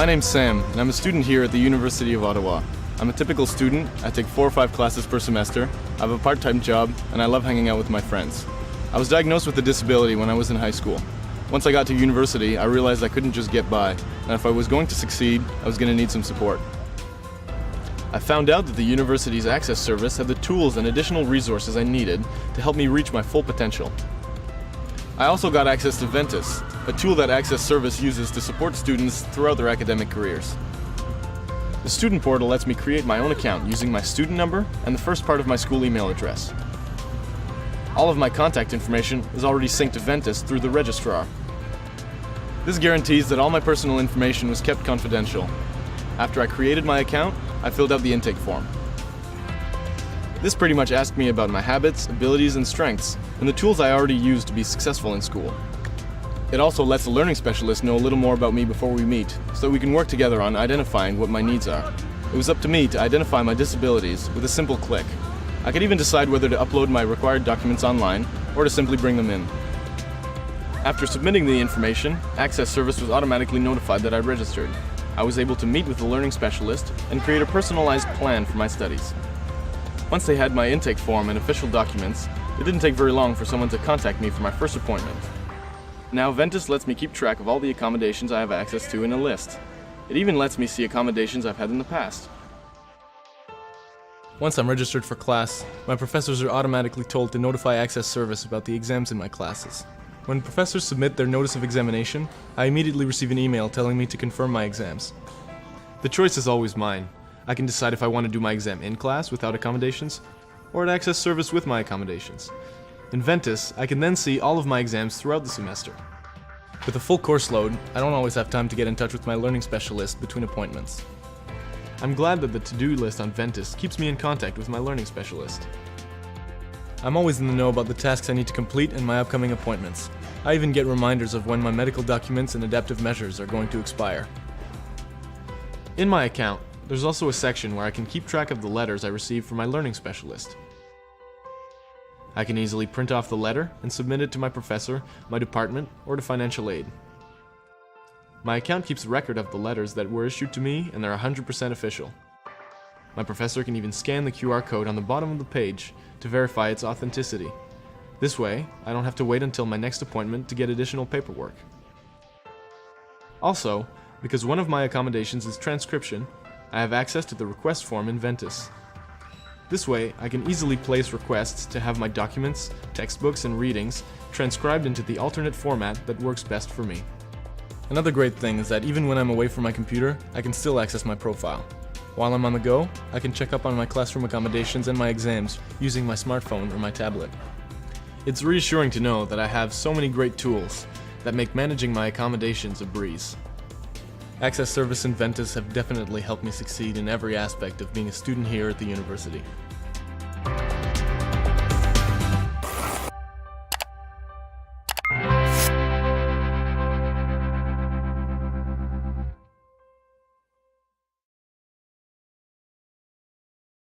My name's Sam, and I'm a student here at the University of Ottawa. I'm a typical student. I take 4 or 5 classes per semester, I have a part-time job, and I love hanging out with my friends. I was diagnosed with a disability when I was in high school. Once I got to university, I realized I couldn't just get by, and if I was going to succeed, I was going to need some support. I found out that the university's Access service had the tools and additional resources I needed to help me reach my full potential. I also got access to Ventus, a tool that Access service uses to support students throughout their academic careers. The student portal lets me create my own account using my student number and the first part of my school email address. All of my contact information is already synced to Ventus through the registrar. This guarantees that all my personal information was kept confidential. After I created my account, I filled out the intake form. This pretty much asked me about my habits, abilities, and strengths, and the tools I already used to be successful in school. It also lets a learning specialist know a little more about me before we meet, so that we can work together on identifying what my needs are. It was up to me to identify my disabilities with a simple click. I could even decide whether to upload my required documents online, or to simply bring them in. After submitting the information, Access service was automatically notified that I registered. I was able to meet with the learning specialist and create a personalized plan for my studies. Once they had my intake form and official documents, it didn't take very long for someone to contact me for my first appointment. Now Ventus lets me keep track of all the accommodations I have access to in a list. It even lets me see accommodations I've had in the past. Once I'm registered for class, my professors are automatically told to notify Access service about the exams in my classes. When professors submit their notice of examination, I immediately receive an email telling me to confirm my exams. The choice is always mine. I can decide if I want to do my exam in class without accommodations, or at Access service with my accommodations. In Ventus, I can then see all of my exams throughout the semester. With a full course load, I don't always have time to get in touch with my learning specialist between appointments. I'm glad that the to-do list on Ventus keeps me in contact with my learning specialist. I'm always in the know about the tasks I need to complete and my upcoming appointments. I even get reminders of when my medical documents and adaptive measures are going to expire. In my account, there's also a section where I can keep track of the letters I receive from my learning specialist. I can easily print off the letter and submit it to my professor, my department, or to financial aid. My account keeps a record of the letters that were issued to me, and they're 100% official. My professor can even scan the QR code on the bottom of the page to verify its authenticity. This way, I don't have to wait until my next appointment to get additional paperwork. Also, because one of my accommodations is transcription, I have access to the request form in Ventus. This way, I can easily place requests to have my documents, textbooks, and readings transcribed into the alternate format that works best for me. Another great thing is that even when I'm away from my computer, I can still access my profile. While I'm on the go, I can check up on my classroom accommodations and my exams using my smartphone or my tablet. It's reassuring to know that I have so many great tools that make managing my accommodations a breeze. Access service and Ventus have definitely helped me succeed in every aspect of being a student here at the university.